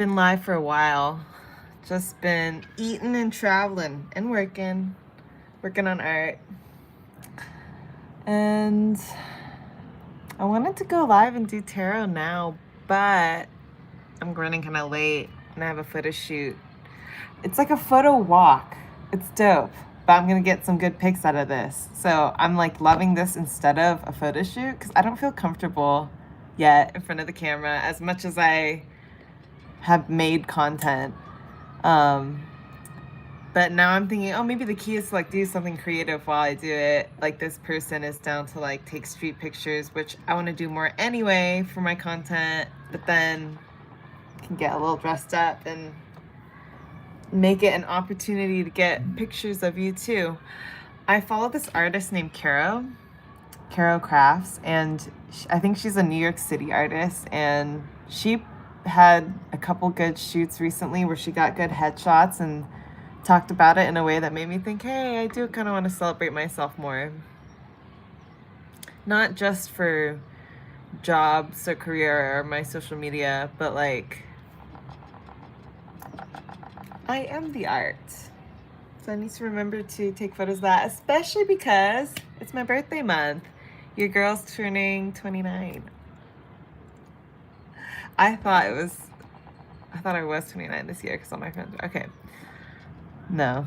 been live for a while. Just been eating and traveling and working on art. And I wanted to go live and do tarot now, but I'm running kind of late and I have a photo shoot. It's like a photo walk. It's dope, but I'm gonna get some good pics out of this. So I'm like loving this instead of a photo shoot because I don't feel comfortable yet in front of the camera as much as I have made content. But now I'm thinking, oh, maybe the key is to like do something creative while I do it. Like this person is down to like take street pictures, which I want to do more anyway for my content, but then can get a little dressed up and make it an opportunity to get pictures of you too. I follow this artist named Caro Crafts, and I think she's a New York City artist, and she had a couple good shoots recently where she got good headshots and talked about it in a way that made me think, hey, I do kind of want to celebrate myself more. Not just for jobs or career or my social media, but like, I am the art. So I need to remember to take photos of that, especially because it's my birthday month. Your girl's turning 29. I thought I was 29 this year because all my friends were. Okay. No.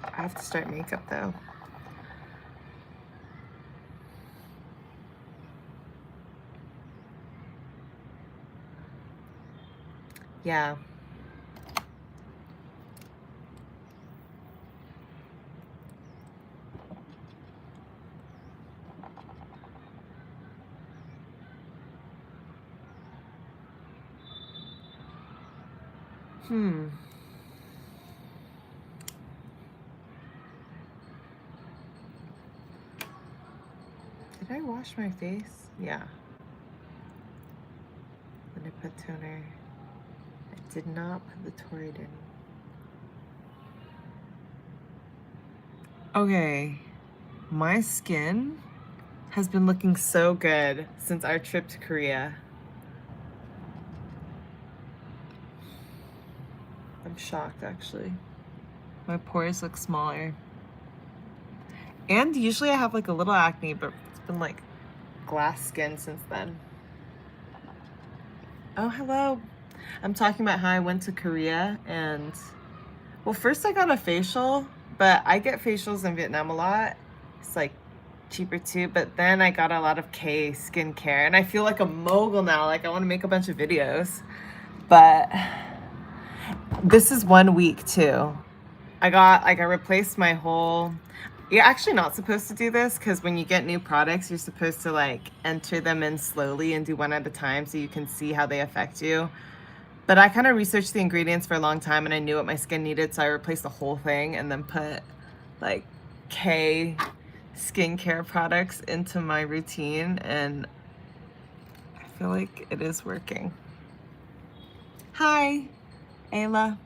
I have to start makeup though. Yeah. Did I wash my face? Yeah. When I put toner, I did not put the Torrid in. Okay, my skin has been looking so good since our trip to Korea. I'm shocked actually. My pores look smaller. And usually I have like a little acne, but it's been like glass skin since then. Oh, hello. I'm talking about how I went to Korea and, well, first I got a facial, but I get facials in Vietnam a lot. It's like cheaper too, but then I got a lot of K skincare and I feel like a mogul now. Like I want to make a bunch of videos, but this is 1 week too. I replaced my whole, you're actually not supposed to do this because when you get new products, you're supposed to like enter them in slowly and do one at a time so you can see how they affect you. But I kind of researched the ingredients for a long time and I knew what my skin needed, so I replaced the whole thing and then put like K skincare products into my routine, and I feel like it is working. Hi, Ayla.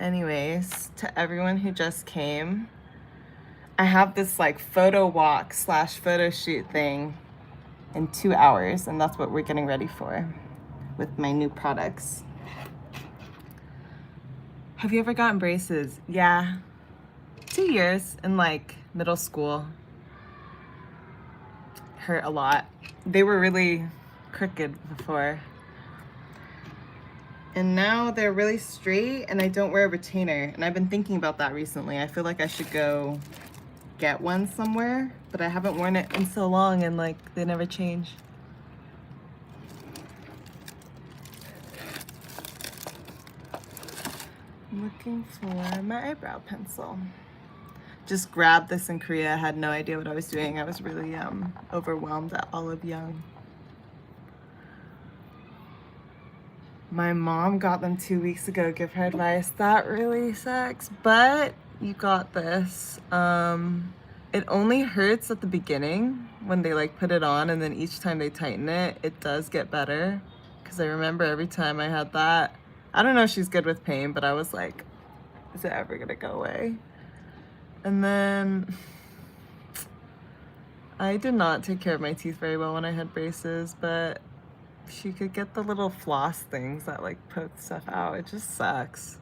Anyways, to everyone who just came, I have this like photo walk / photo shoot thing in 2 hours, and that's what we're getting ready for with my new products. Have you ever gotten braces? Yeah, 2 years in like middle school. Hurt a lot. They were really crooked before. And now they're really straight and I don't wear a retainer. And I've been thinking about that recently. I feel like I should go get one somewhere, but I haven't worn it in so long and like they never change. I'm looking for my eyebrow pencil. Just grabbed this in Korea. I had no idea what I was doing. I was really overwhelmed at Olive Young. My mom got them 2 weeks ago. Give her advice. That really sucks, but you got this. It only hurts at the beginning when they like put it on, and then each time they tighten it, it does get better. Because I remember every time I had that, I don't know if she's good with pain, but I was like, is it ever gonna go away? And then I did not take care of my teeth very well when I had braces, but she could get the little floss things that like poke stuff out. It just sucks.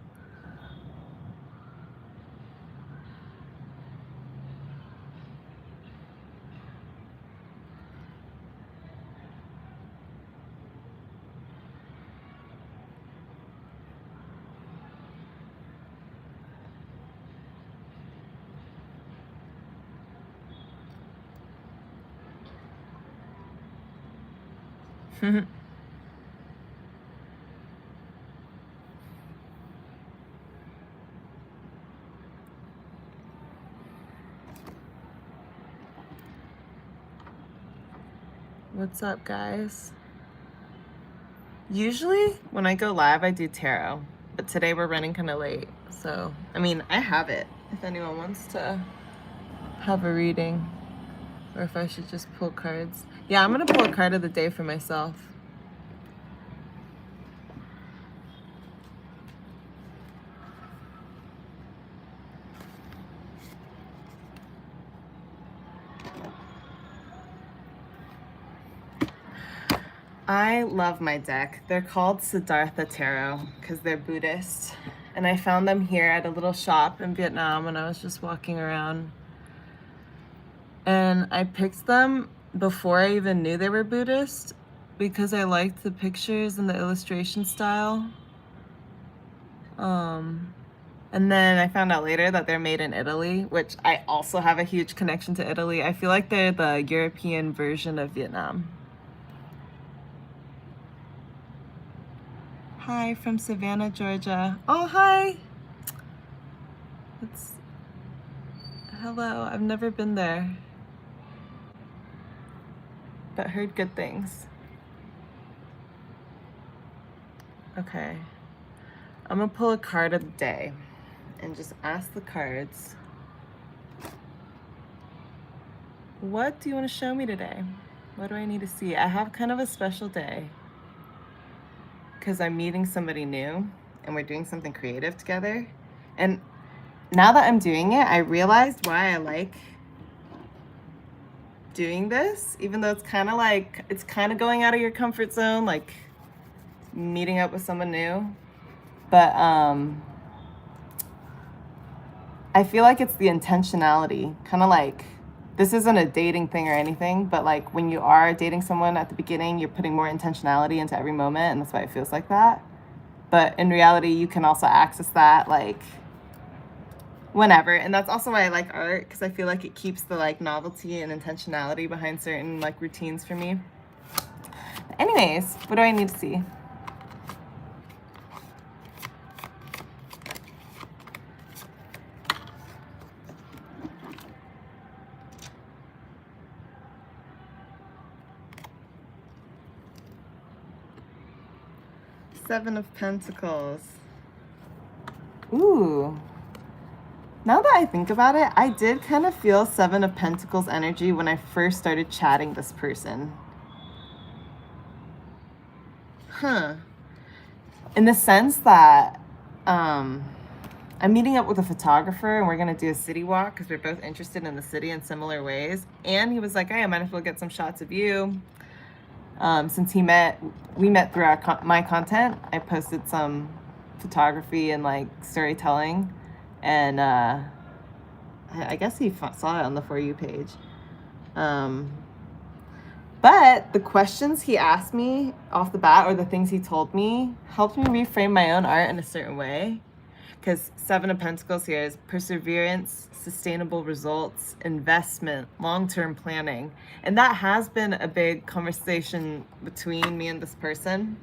What's up, guys? Usually when I go live, I do tarot, but today we're running kind of late. So, I mean, I have it if anyone wants to have a reading, or if I should just pull cards. Yeah, I'm gonna pull a card of the day for myself. I love my deck. They're called Siddhartha Tarot because they're Buddhist. And I found them here at a little shop in Vietnam when I was just walking around. And I picked them before I even knew they were Buddhist because I liked the pictures and the illustration style. And then I found out later that they're made in Italy, which I also have a huge connection to Italy. I feel like they're the European version of Vietnam. Hi from Savannah, Georgia. Oh, hi. Hello, I've never been there, but heard good things. Okay. I'm gonna pull a card of the day and just ask the cards, what do you want to show me today? What do I need to see? I have kind of a special day because I'm meeting somebody new and we're doing something creative together. And now that I'm doing it, I realized why I like doing this, even though it's kind of going out of your comfort zone, like meeting up with someone new. But I feel like it's the intentionality, kind of like, this isn't a dating thing or anything, but like when you are dating someone at the beginning, you're putting more intentionality into every moment, and that's why it feels like that. But in reality, you can also access that like whenever. And that's also why I like art, because I feel like it keeps the like novelty and intentionality behind certain like routines for me. But anyways, what do I need to see? Seven of Pentacles. Ooh. Now that I think about it, I did kind of feel Seven of Pentacles energy when I first started chatting this person. In the sense that I'm meeting up with a photographer and we're going to do a city walk because we're both interested in the city in similar ways. And he was like, hey, I might as well get some shots of you. Since we met through my content. I posted some photography and like storytelling, and I guess he saw it on the For You page. But the questions he asked me off the bat, or the things he told me, helped me reframe my own art in a certain way. Because Seven of Pentacles here is perseverance, sustainable results, investment, long-term planning. And that has been a big conversation between me and this person.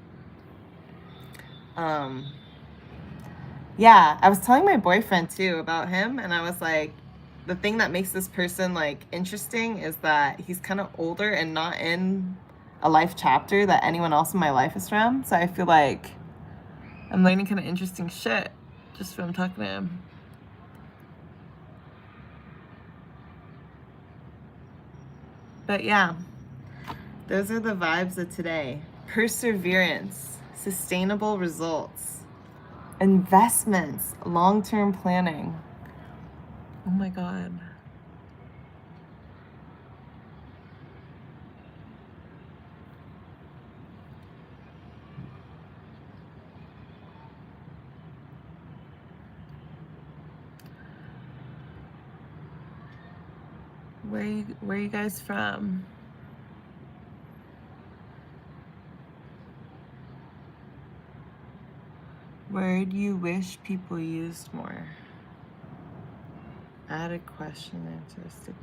Yeah, I was telling my boyfriend too about him, and I was like, the thing that makes this person like interesting is that he's kind of older and not in a life chapter that anyone else in my life is from. So I feel like I'm learning kind of interesting shit just from talking to him. But yeah, those are the vibes of today. Perseverance, sustainable results, investments, long-term planning. Oh my God. Where you guys from? Where do you wish people used more? Add a question answer sticker.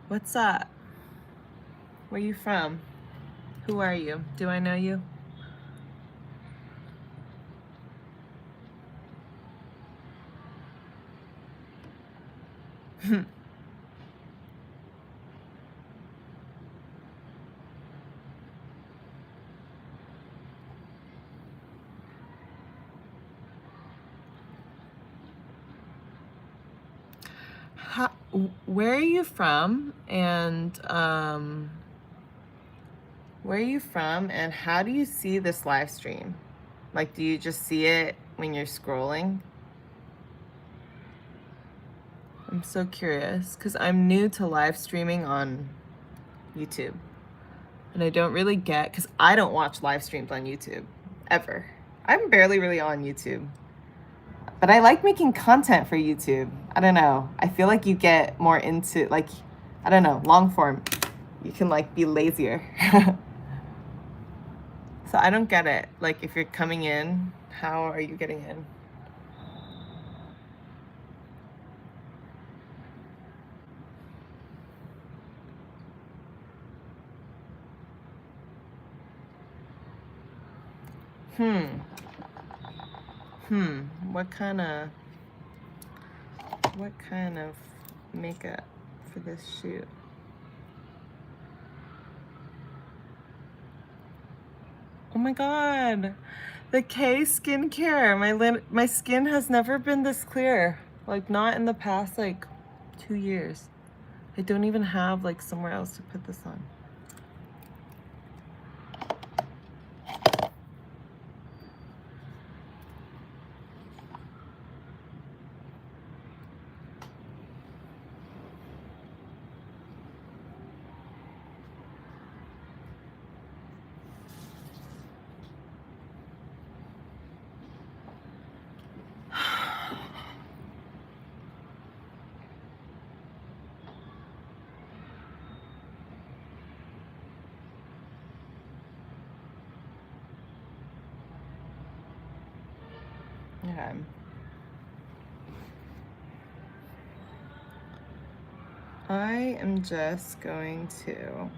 What's up? Where you from? Who are you? Do I know you? Where are you from? And where are you from? And how do you see this live stream? Like, do you just see it when you're scrolling? I'm so curious because I'm new to live streaming on YouTube. And I don't really get, because I don't watch live streams on YouTube, ever. I'm barely really on YouTube. But I like making content for YouTube. I don't know. I feel like you get more into, like, I don't know, long form. You can, like, be lazier. So I don't get it. Like, if you're coming in, how are you getting in? What kind of makeup for this shoot? Oh my God, the K skincare. My skin has never been this clear. Like, not in the past, like, 2 years. I don't even have, like, somewhere else to put this on. Okay. I am just going to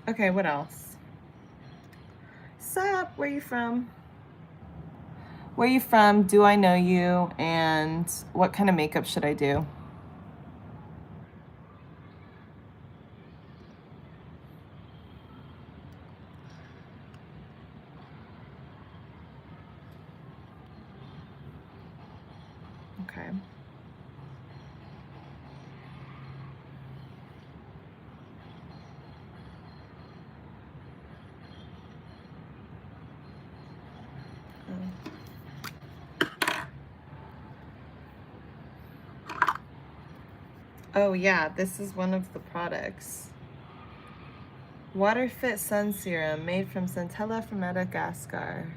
Okay, what else? Sup, where you from? Where you from? Do I know you? And what kind of makeup should I do? Okay. Oh yeah, this is one of the products. Water Fit Sun Serum, made from centella from Madagascar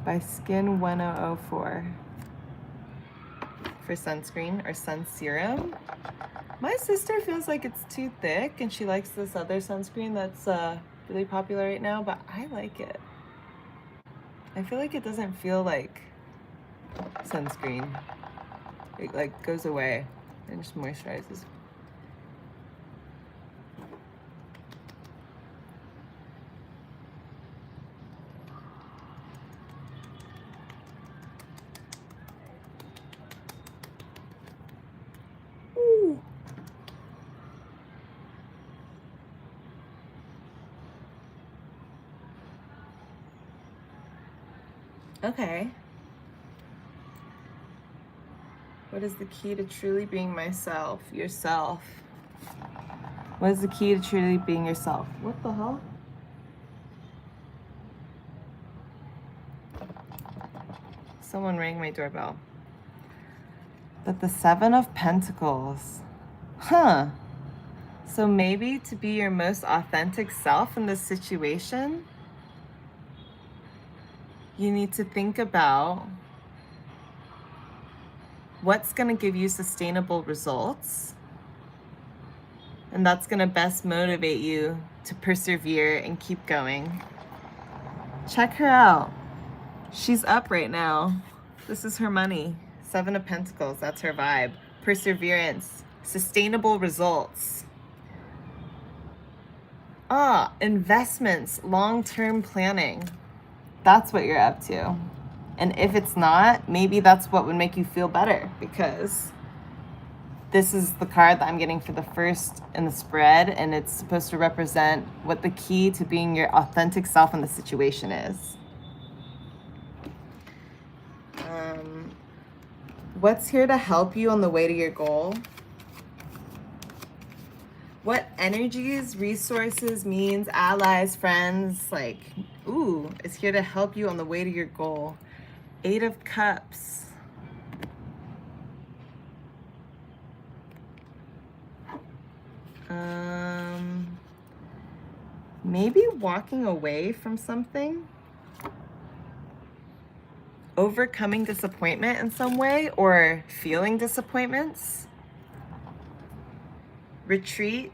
by Skin 1004 for sunscreen or sun serum. My sister feels like it's too thick and she likes this other sunscreen that's really popular right now, but I like it. I feel like it doesn't feel like sunscreen. It like goes away and just moisturizes. Ooh. Okay. What is the key to truly being myself? Yourself. What is the key to truly being yourself? What the hell? Someone rang my doorbell. But the Seven of Pentacles. Huh. So maybe to be your most authentic self in this situation, you need to think about what's going to give you sustainable results. And that's going to best motivate you to persevere and keep going. Check her out. She's up right now. This is her money. Seven of Pentacles, that's her vibe. Perseverance, sustainable results. Investments, long-term planning. That's what you're up to. And if it's not, maybe that's what would make you feel better, because this is the card that I'm getting for the first in the spread, and it's supposed to represent what the key to being your authentic self in the situation is. What's here to help you on the way to your goal? What energies, resources, means, allies, friends, is here to help you on the way to your goal? Eight of Cups. Maybe walking away from something, overcoming disappointment in some way, or feeling disappointments. Retreat,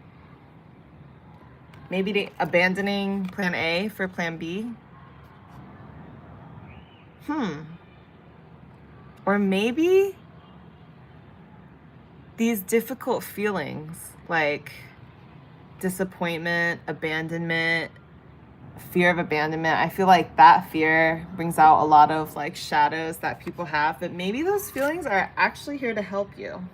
maybe abandoning plan A for plan B. Or maybe these difficult feelings like disappointment, abandonment, fear of abandonment. I feel like that fear brings out a lot of shadows that people have, but maybe those feelings are actually here to help you.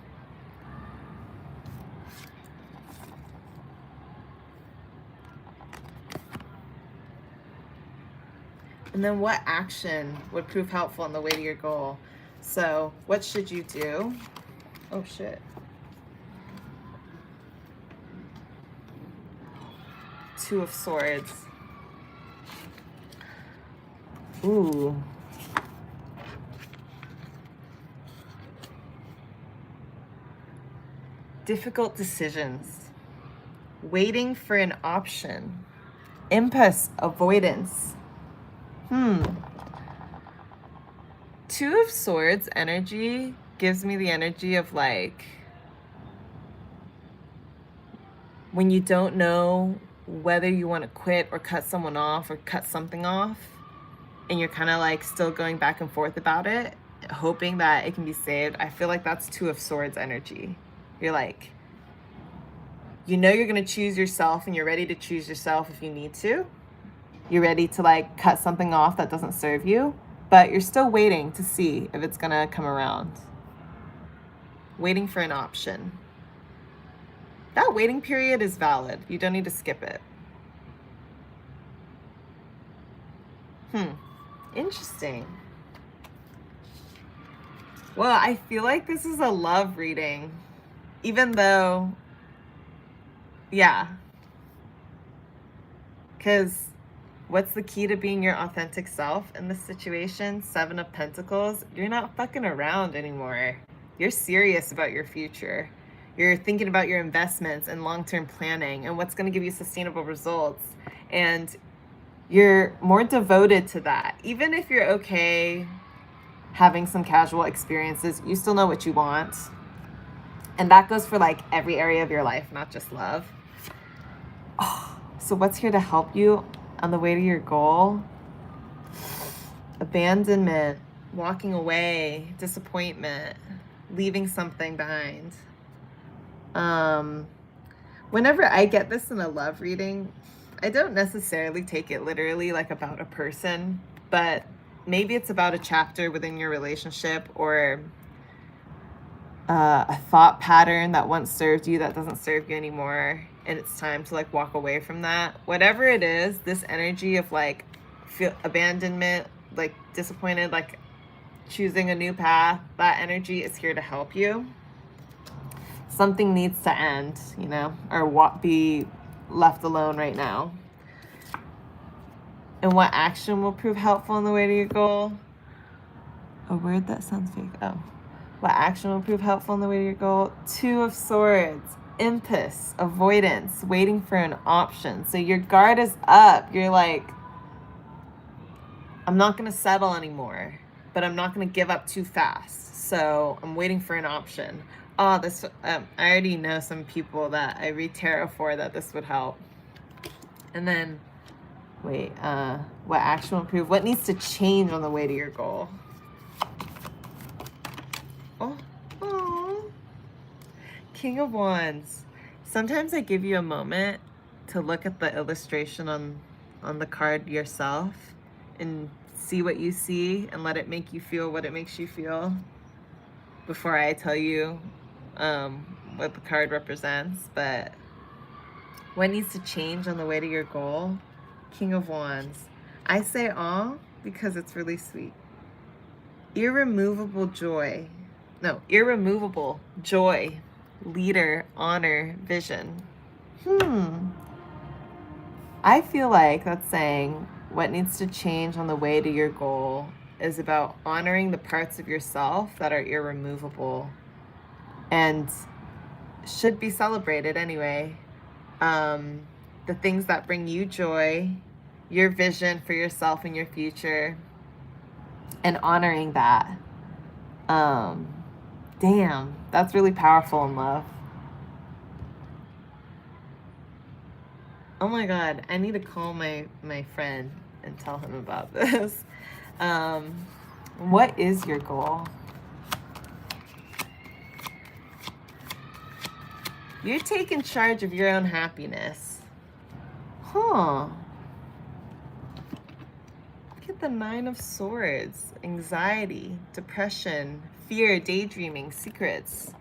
And then what action would prove helpful on the way to your goal? So what should you do? Oh shit. Two of Swords. Ooh. Difficult decisions. Waiting for an option. Impulse avoidance. Two of Swords energy gives me the energy of when you don't know whether you want to quit or cut someone off or cut something off, and you're kind of still going back and forth about it, hoping that it can be saved. I feel like that's Two of Swords energy. You're you're going to choose yourself, and you're ready to choose yourself if you need to. You're ready to cut something off that doesn't serve you, but you're still waiting to see if it's going to come around. Waiting for an option. That waiting period is valid. You don't need to skip it. Interesting. Well, I feel like this is a love reading, even though, yeah. Because what's the key to being your authentic self in this situation? Seven of Pentacles. You're not fucking around anymore. You're serious about your future. You're thinking about your investments and long-term planning and what's going to give you sustainable results. And you're more devoted to that. Even if you're okay having some casual experiences, you still know what you want. And that goes for every area of your life, not just love. So what's here to help you on the way to your goal? Abandonment, walking away, disappointment, leaving something behind. Whenever I get this in a love reading, I don't necessarily take it literally about a person, but maybe it's about a chapter within your relationship, or a thought pattern that once served you that doesn't serve you anymore, and it's time to walk away from that. Whatever it is, this energy of abandonment, like disappointed, like choosing a new path, that energy is here to help you. Something needs to end, you know, or what be left alone right now. And what action will prove helpful on the way to your goal? A word that sounds fake. Oh. What action will prove helpful on the way to your goal? Two of Swords. Impulse, avoidance, waiting for an option. So your guard is up. You're like, I'm not going to settle anymore, but I'm not going to give up too fast. So I'm waiting for an option. Oh, this, I already know some people that I read tarot for that this would help. And then, wait, what action will prove? What needs to change on the way to your goal? Oh, King of Wands. Sometimes I give you a moment to look at the illustration on the card yourself and see what you see and let it make you feel what it makes you feel before I tell you what the card represents. But what needs to change on the way to your goal? King of Wands. I say all because it's really sweet. Irremovable joy. No, irremovable joy. Leader, honor, vision. I feel like that's saying what needs to change on the way to your goal is about honoring the parts of yourself that are irremovable and should be celebrated anyway. The things that bring you joy, your vision for yourself and your future, and honoring that. Damn, that's really powerful in love. Oh my God, I need to call my friend and tell him about this. What is your goal? You're taking charge of your own happiness. Huh. Look at the 9 of Swords. Anxiety, depression, fear, daydreaming, secrets.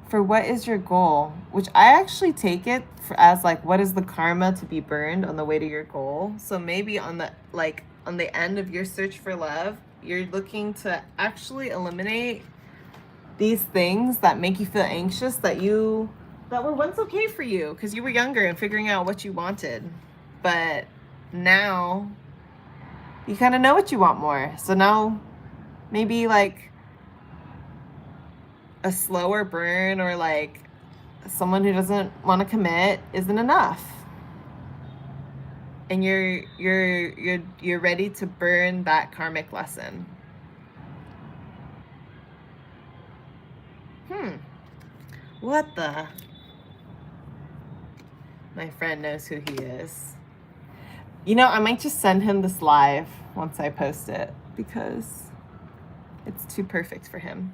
For what is your goal? Which I actually take it as like, what is the karma to be burned on the way to your goal? So maybe on the end of your search for love, you're looking to actually eliminate these things that make you feel anxious that were once okay for you because you were younger and figuring out what you wanted. But now you kind of know what you want more. So now maybe like a slower burn or like someone who doesn't want to commit isn't enough. And you're ready to burn that karmic lesson. What the? My friend knows who he is. You know, I might just send him this live once I post it because it's too perfect for him.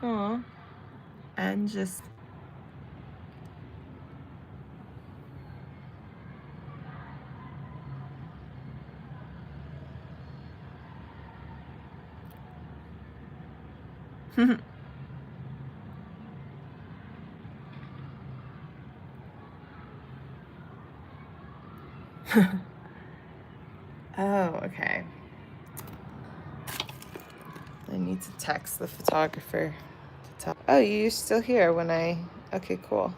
Aw. And just oh, okay. I need to text the photographer to tell. Oh, you're still here when I. Okay, cool.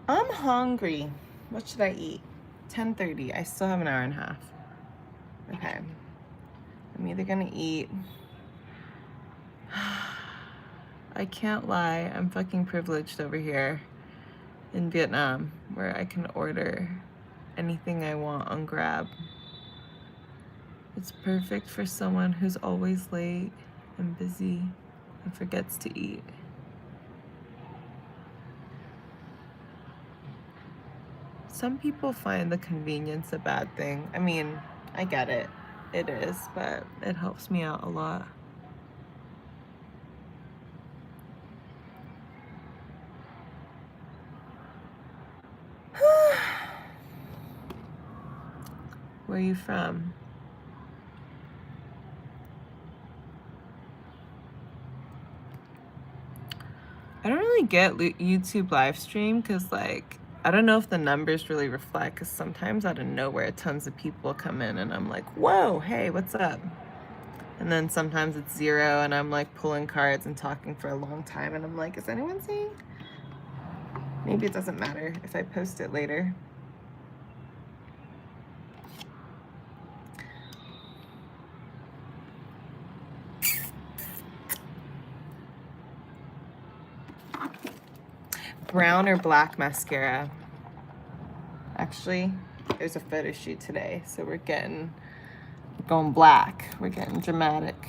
I'm hungry. What should I eat? 10:30. I still have an hour and a half. Okay. I'm either gonna eat. I can't lie. I'm fucking privileged over here in Vietnam where I can order anything I want on Grab. It's perfect for someone who's always late and busy and forgets to eat. Some people find the convenience a bad thing. I mean, I get it. It is, but it helps me out a lot. Where are you from? I don't really get YouTube live stream because, like, I don't know if the numbers really reflect, because sometimes out of nowhere tons of people come in and I'm like, whoa, hey, what's up? And then sometimes it's zero and I'm like pulling cards and talking for a long time and I'm like, is anyone seeing? Maybe it doesn't matter if I post it later. Brown or black mascara? Actually, there's a photo shoot today, so we're going black. We're getting dramatic.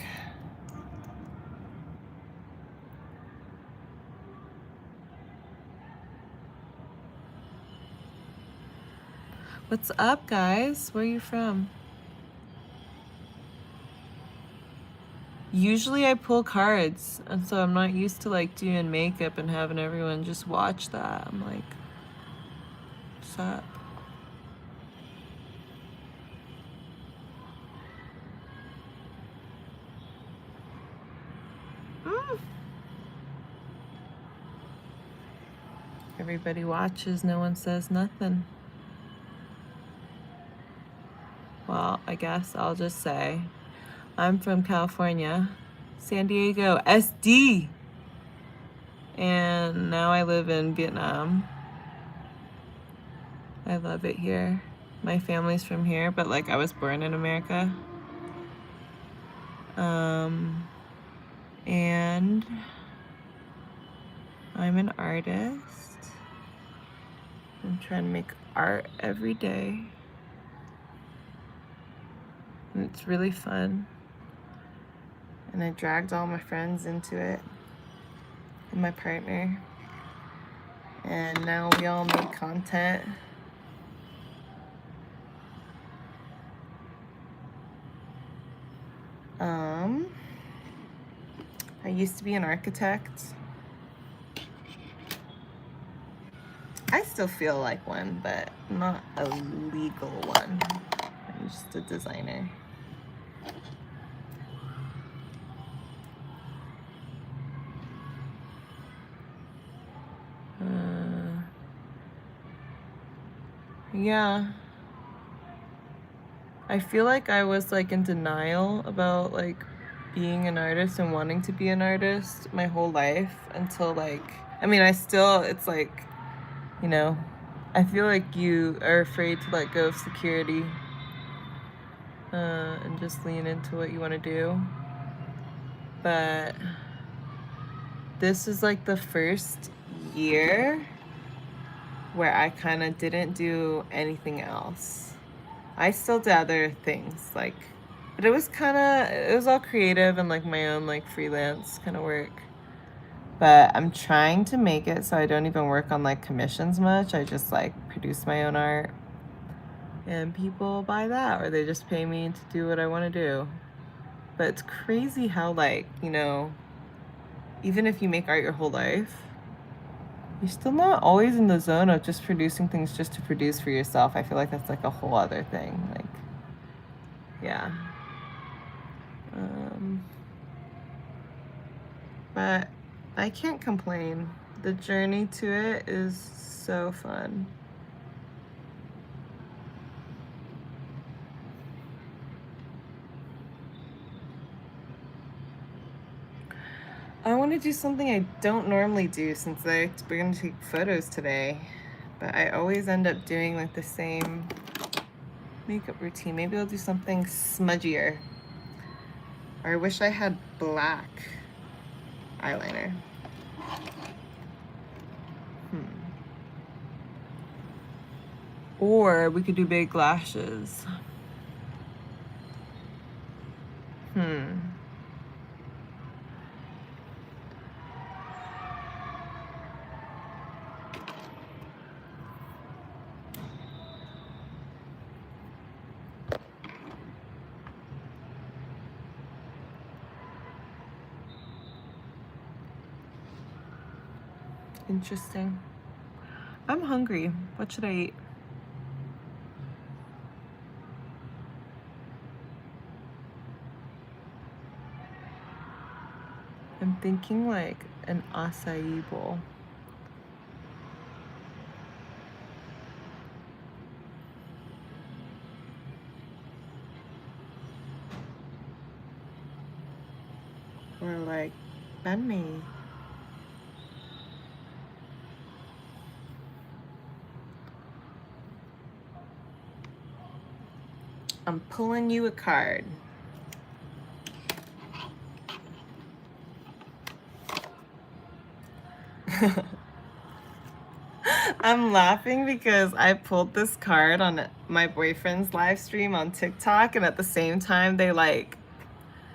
What's up, guys? Where are you from? Usually I pull cards, and so I'm not used to like doing makeup and having everyone just watch that. I'm like, what's up? Mm. Everybody watches, no one says nothing. Well, I guess I'll just say I'm from California, San Diego, SD. And now I live in Vietnam. I love it here. My family's from here, but like I was born in America. And I'm an artist. I'm trying to make art every day. And it's really fun. And I dragged all my friends into it and my partner. And now we all make content. I used to be an architect. I still feel like one, but not a legal one. I'm just a designer. Yeah. I feel like I was like in denial about like being an artist and wanting to be an artist my whole life until like, I mean, it's like, you know, I feel like you are afraid to let go of security and just lean into what you want to do. But this is like the first year where I kind of didn't do anything else. I still did other things, like, but it was all creative and like my own like freelance kind of work. But I'm trying to make it so I don't even work on like commissions much. I just like produce my own art and people buy that, or they just pay me to do what I want to do. But it's crazy how like, you know, even if you make art your whole life, you're still not always in the zone of just producing things just to produce for yourself. I feel like that's like a whole other thing. Like, yeah. But I can't complain. The journey to it is so fun. I want to do something I don't normally do since we're going to take photos today. But I always end up doing like the same makeup routine. Maybe I'll do something smudgier. Or I wish I had black eyeliner. Or we could do big lashes. Interesting. I'm hungry. What should I eat? I'm thinking like an acai bowl. Or like banh mi. I'm pulling you a card. I'm laughing because I pulled this card on my boyfriend's live stream on TikTok, and at the same time they like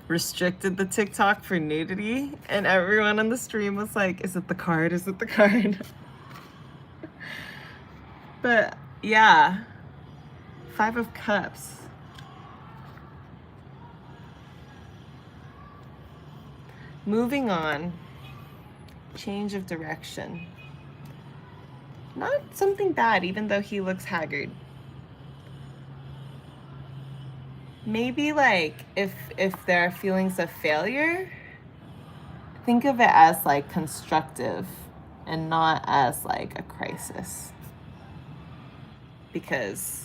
restricted the TikTok for nudity, and everyone on the stream was like, is it the card? Is it the card? But yeah, 5 of Cups. Moving on. Change of direction. Not something bad, even though he looks haggard. Maybe like if there are feelings of failure, think of it as like constructive and not as like a crisis. Because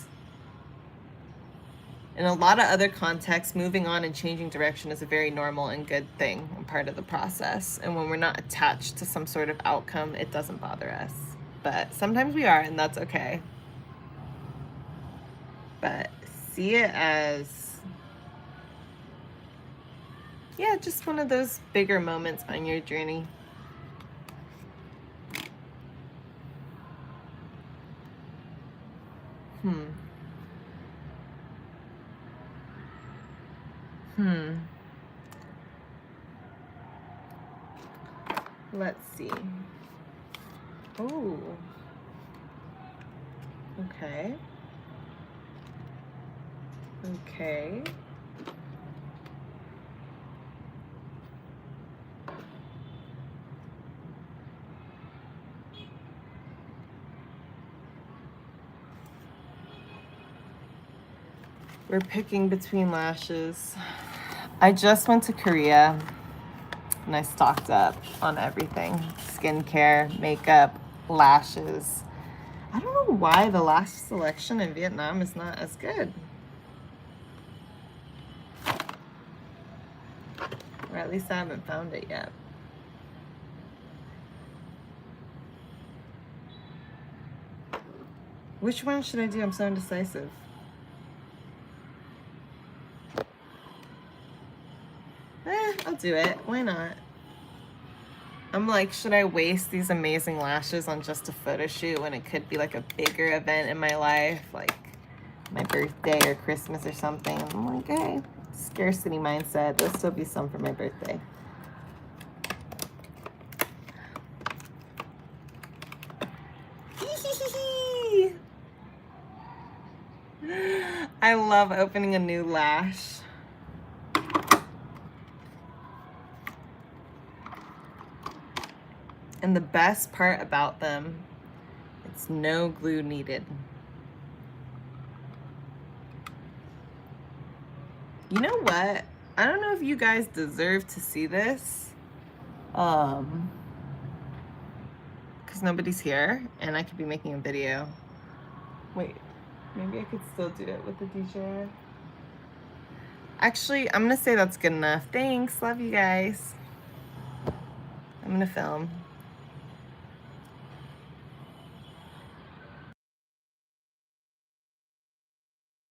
in a lot of other contexts, moving on and changing direction is a very normal and good thing and part of the process. And when we're not attached to some sort of outcome, it doesn't bother us. But sometimes we are, and that's okay. But see it as, yeah, just one of those bigger moments on your journey. Let's see. Oh. Okay. Okay. We're picking between lashes. I just went to Korea and I stocked up on everything. Skincare, makeup, lashes. I don't know why the lash selection in Vietnam is not as good. Or at least I haven't found it yet. Which one should I do? I'm so indecisive. I'll do it. Why not? I'm like, should I waste these amazing lashes on just a photo shoot when it could be like a bigger event in my life, like my birthday or Christmas or something? I'm like, hey, scarcity mindset. There'll still be some for my birthday. I love opening a new lash. And the best part about them, it's no glue needed. You know what? I don't know if you guys deserve to see this. Because nobody's here and I could be making a video. Wait, maybe I could still do it with the DJ. Actually, I'm gonna say that's good enough. Thanks, love you guys. I'm gonna film.